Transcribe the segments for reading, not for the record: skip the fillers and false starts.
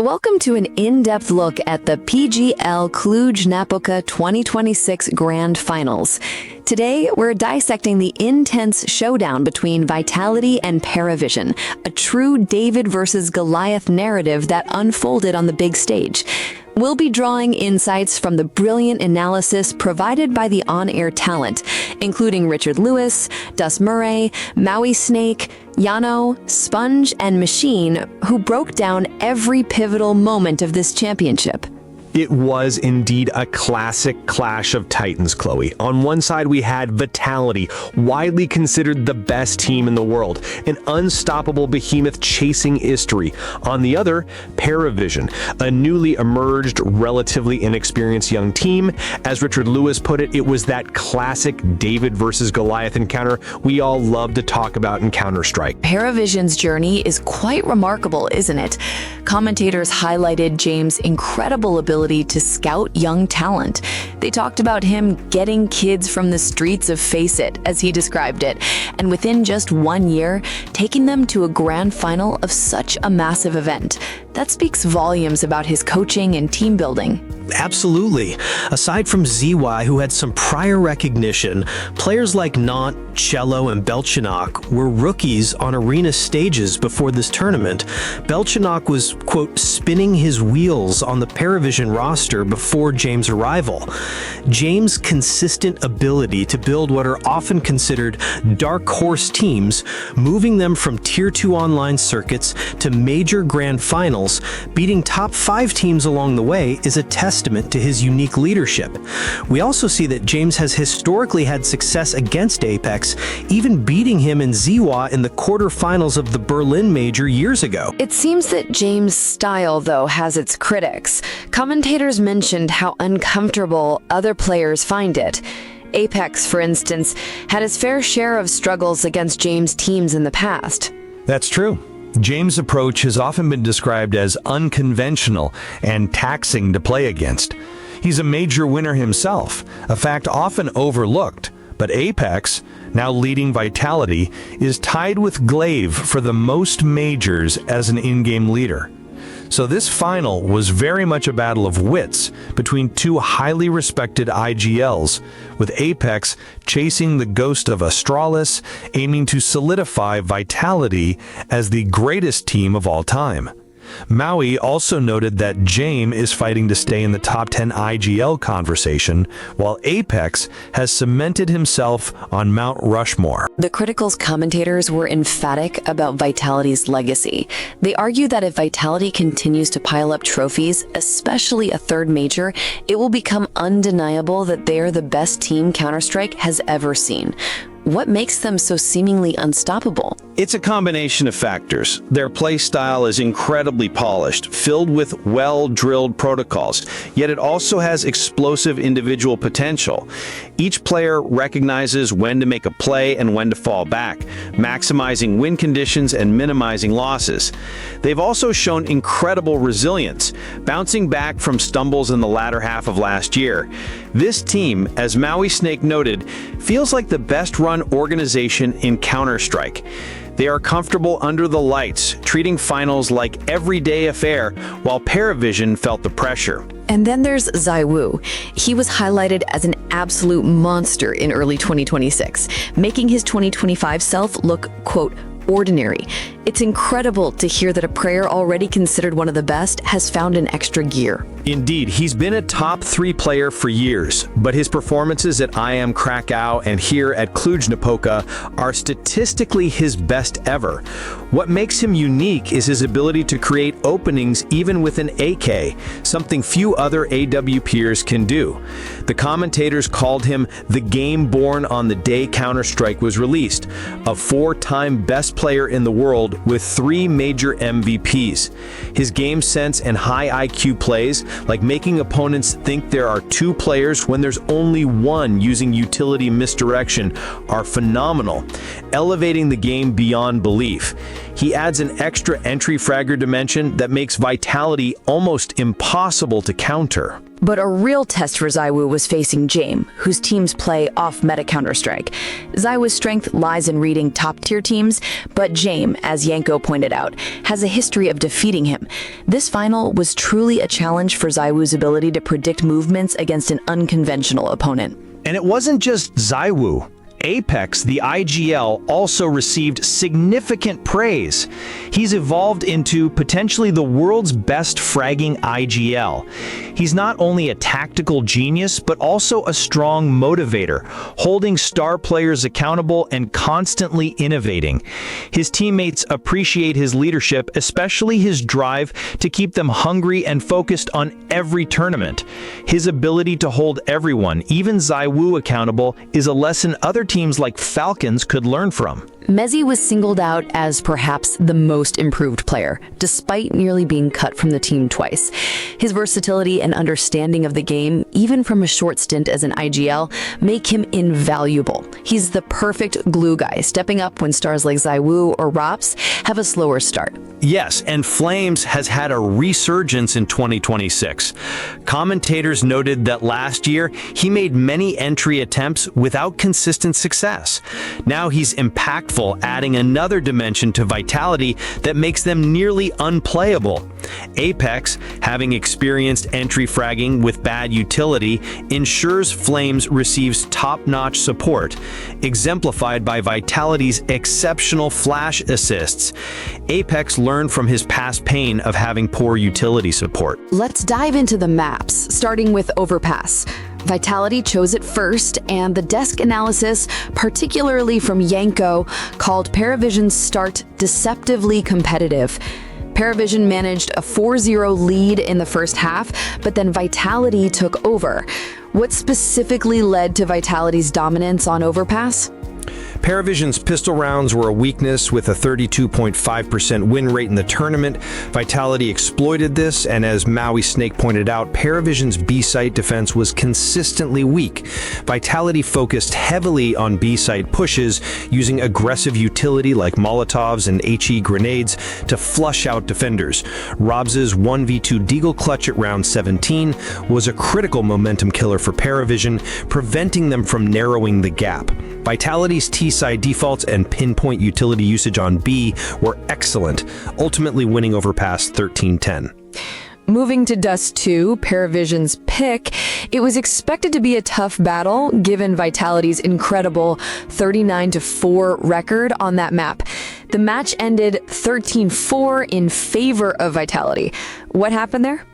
Welcome to an in-depth look at the pgl cluj-napoca 2026 Grand Finals. Today, we're dissecting the intense showdown between Vitality and Parivision, a true David versus Goliath narrative that unfolded on the big stage. We'll be drawing insights from the brilliant analysis provided by the on-air talent, including Richard Lewis, Dus Murray, Maui Snake, Yano, Sponge, and Machine, who broke down every pivotal moment of this championship. It was indeed a classic clash of titans, Chloe. On one side, we had Vitality, widely considered the best team in the world, an unstoppable behemoth chasing history. On the other, Parivision, a newly emerged, relatively inexperienced young team. As Richard Lewis put it, it was that classic David versus Goliath encounter we all love to talk about in Counter-Strike. Parivision's journey is quite remarkable, isn't it? Commentators highlighted James' incredible ability to scout young talent. They talked about him getting kids from the streets of Face It, as he described it, and within just 1 year, taking them to a grand final of such a massive event. That speaks volumes about his coaching and team building. Absolutely. Aside from ZY, who had some prior recognition, players like Whant, Cello, and Belchanok were rookies on arena stages before this tournament. Belchanok was, quote, spinning his wheels on the Parivision roster before James' arrival. James' consistent ability to build what are often considered dark horse teams, moving them from Tier 2 online circuits to major grand finals, beating top 5 teams along the way, is a testament to his unique leadership. We also see that James has historically had success against Apex, even beating him and ZY in the quarterfinals of the Berlin Major years ago. It seems that James' style, though, has its critics. Commentators mentioned how uncomfortable other players find it. Apex, for instance, had his fair share of struggles against James' teams in the past. That's true. James' approach has often been described as unconventional and taxing to play against. He's a major winner himself, a fact often overlooked, but Apex, now leading Vitality, is tied with Glaive for the most majors as an in-game leader. So this final was very much a battle of wits between two highly respected IGLs, with Apex chasing the ghost of Astralis, aiming to solidify Vitality as the greatest team of all time. Maui also noted that James is fighting to stay in the top 10 IGL conversation, while Apex has cemented himself on Mount Rushmore. The Critical's commentators were emphatic about Vitality's legacy. They argue that if Vitality continues to pile up trophies, especially a third major, it will become undeniable that they are the best team Counter-Strike has ever seen. What makes them so seemingly unstoppable? It's a combination of factors. Their play style is incredibly polished, filled with well-drilled protocols, yet it also has explosive individual potential. Each player recognizes when to make a play and when to fall back, maximizing win conditions and minimizing losses. They've also shown incredible resilience, bouncing back from stumbles in the latter half of last year. This team, as Maui Snake noted, feels like the best-run organization in Counter-Strike. They are comfortable under the lights, treating finals like everyday affair, while Parivision felt the pressure. And then there's ZywOo. He was highlighted as an absolute monster in early 2026, making his 2025 self look, quote, ordinary. It's incredible to hear that a player already considered one of the best has found an extra gear. Indeed, he's been a top 3 player for years, but his performances at IM Krakow and here at Cluj-Napoca are statistically his best ever. What makes him unique is his ability to create openings even with an AK, something few other AW peers can do. The commentators called him the game born on the day Counter-Strike was released, a 4-time best player in the world with 3 major MVPs. His game sense and high IQ plays, like making opponents think there are 2 players when there's only one using utility misdirection, are phenomenal, elevating the game beyond belief. He adds an extra entry fragger dimension that makes Vitality almost impossible to counter. But a real test for ZywOo was facing Jame, whose teams play off-meta Counter-Strike. ZywOo's strength lies in reading top-tier teams, but Jame, as Yanko pointed out, has a history of defeating him. This final was truly a challenge for ZywOo's ability to predict movements against an unconventional opponent. And it wasn't just ZywOo. Apex, the IGL, also received significant praise. He's evolved into potentially the world's best fragging IGL. He's not only a tactical genius, but also a strong motivator, holding star players accountable and constantly innovating. His teammates appreciate his leadership, especially his drive to keep them hungry and focused on every tournament. His ability to hold everyone, even ZywOo, accountable is a lesson other teams like Falcons could learn from. Mezzi was singled out as perhaps the most improved player, despite nearly being cut from the team twice. His versatility and understanding of the game, even from a short stint as an IGL, make him invaluable. He's the perfect glue guy, stepping up when stars like ZywOo or Rops have a slower start. Yes, and Flames has had a resurgence in 2026. Commentators noted that last year, he made many entry attempts without consistent success. Now he's impactful, adding another dimension to Vitality that makes them nearly unplayable. Apex, having experienced entry fragging with bad utility, ensures Flames receives top-notch support, exemplified by Vitality's exceptional flash assists. Apex learned from his past pain of having poor utility support. Let's dive into the maps, starting with Overpass. Vitality chose it first, and the desk analysis, particularly from Yanko, called Parivision's start deceptively competitive. Parivision managed a 4-0 lead in the first half, but then Vitality took over. What specifically led to Vitality's dominance on Overpass? Parivision's pistol rounds were a weakness with a 32.5% win rate in the tournament. Vitality exploited this, and as Maui Snake pointed out, Parivision's B-site defense was consistently weak. Vitality focused heavily on B-site pushes, using aggressive utility like Molotovs and HE grenades to flush out defenders. Robs' 1v2 deagle clutch at round 17 was a critical momentum killer for Parivision, preventing them from narrowing the gap. Vitality's T-side defaults and pinpoint utility usage on B were excellent, ultimately winning Overpass 13-10. Moving to Dust 2, Parivision's pick, it was expected to be a tough battle given Vitality's incredible 39-4 record on that map. The match ended 13-4 in favor of Vitality. What happened there?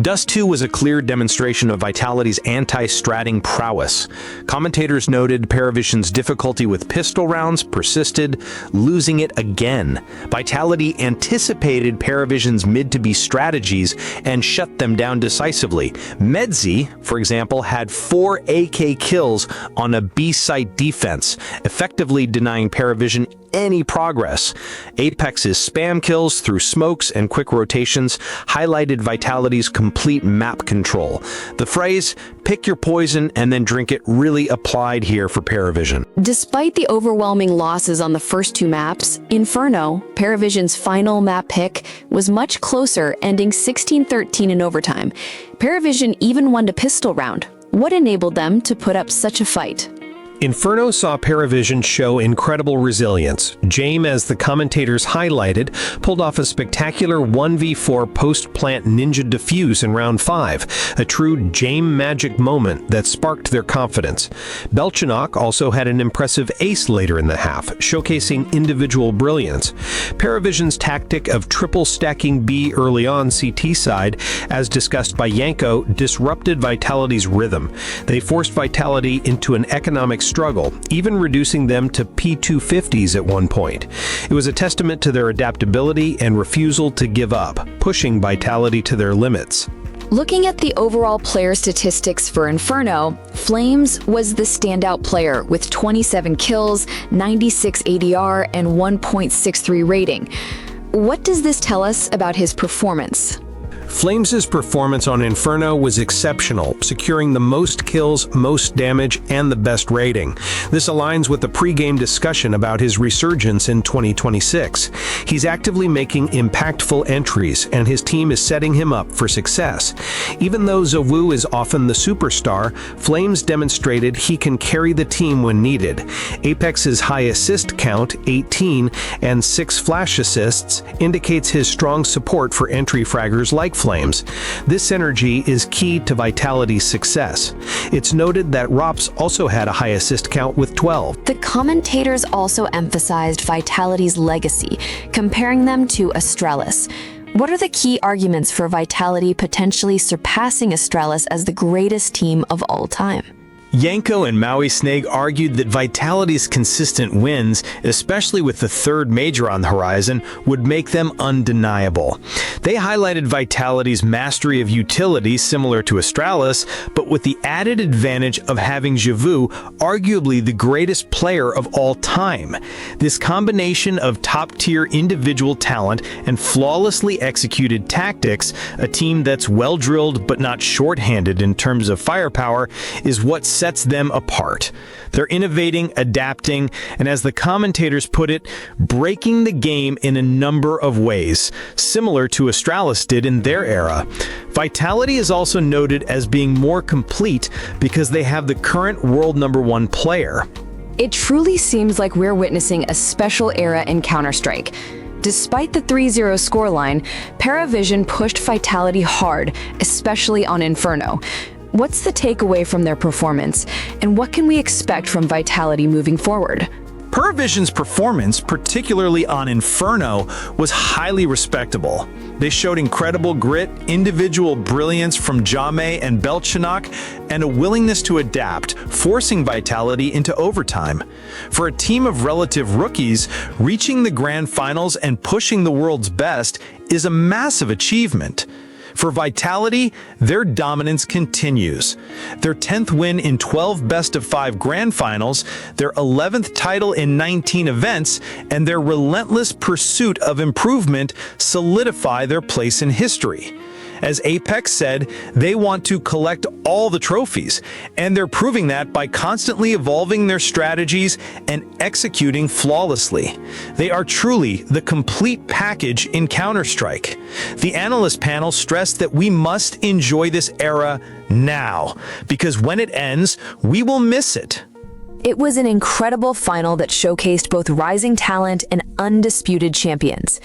Dust 2 was a clear demonstration of Vitality's anti-stratting prowess. Commentators noted Parivision's difficulty with pistol rounds persisted, losing it again. Vitality anticipated Parivision's mid-to-B strategies and shut them down decisively. Medzi, for example, had 4 AK kills on a B-site defense, effectively denying Parivision any progress. Apex's spam kills through smokes and quick rotations highlighted Vitality's complete map control. The phrase, "pick your poison and then drink it," really applied here for Parivision. Despite the overwhelming losses on the first two maps, Inferno, Parivision's final map pick, was much closer, ending 16-13 in overtime. Parivision even won a pistol round. What enabled them to put up such a fight? Inferno saw Parivision show incredible resilience. Jame, as the commentators highlighted, pulled off a spectacular 1v4 post-plant ninja defuse in round 5, a true Jame magic moment that sparked their confidence. Belchanok also had an impressive ace later in the half, showcasing individual brilliance. Parivision's tactic of triple stacking B early on CT side, as discussed by Yanko, disrupted Vitality's rhythm. They forced Vitality into an economic struggle, even reducing them to P250s at one point. It was a testament to their adaptability and refusal to give up, pushing Vitality to their limits. Looking at the overall player statistics for Inferno, Flames was the standout player with 27 kills, 96 ADR, and 1.63 rating. What does this tell us about his performance? Flames' performance on Inferno was exceptional, securing the most kills, most damage, and the best rating. This aligns with the pre-game discussion about his resurgence in 2026. He's actively making impactful entries, and his team is setting him up for success. Even though Zowu is often the superstar, Flames demonstrated he can carry the team when needed. Apex's high assist count, 18, and 6 flash assists, indicates his strong support for entry fraggers like Flames. This energy is key to Vitality's success. It's noted that Rops also had a high assist count with 12. The commentators also emphasized Vitality's legacy, comparing them to Astralis. What are the key arguments for Vitality potentially surpassing Astralis as the greatest team of all time? Yanko and Maui Snake argued that Vitality's consistent wins, especially with the third major on the horizon, would make them undeniable. They highlighted Vitality's mastery of utility similar to Astralis, but with the added advantage of having Zowu, arguably the greatest player of all time. This combination of top-tier individual talent and flawlessly executed tactics, a team that's well-drilled but not short-handed in terms of firepower, is what sets them apart. They're innovating, adapting, and as the commentators put it, breaking the game in a number of ways, similar to Astralis did in their era. Vitality is also noted as being more complete because they have the current world #1 player. It truly seems like we're witnessing a special era in Counter-Strike. Despite the 3-0 scoreline, Parivision pushed Vitality hard, especially on Inferno. What's the takeaway from their performance, and what can we expect from Vitality moving forward? Parivision's performance, particularly on Inferno, was highly respectable. They showed incredible grit, individual brilliance from Jame and Belchanok, and a willingness to adapt, forcing Vitality into overtime. For a team of relative rookies, reaching the grand finals and pushing the world's best is a massive achievement. For Vitality, their dominance continues. Their 10th win in 12 best-of-5 grand finals, their 11th title in 19 events, and their relentless pursuit of improvement solidify their place in history. As Apex said, they want to collect all the trophies, and they're proving that by constantly evolving their strategies and executing flawlessly. They are truly the complete package in Counter-Strike. The analyst panel stressed that we must enjoy this era now, because when it ends, we will miss it. It was an incredible final that showcased both rising talent and undisputed champions.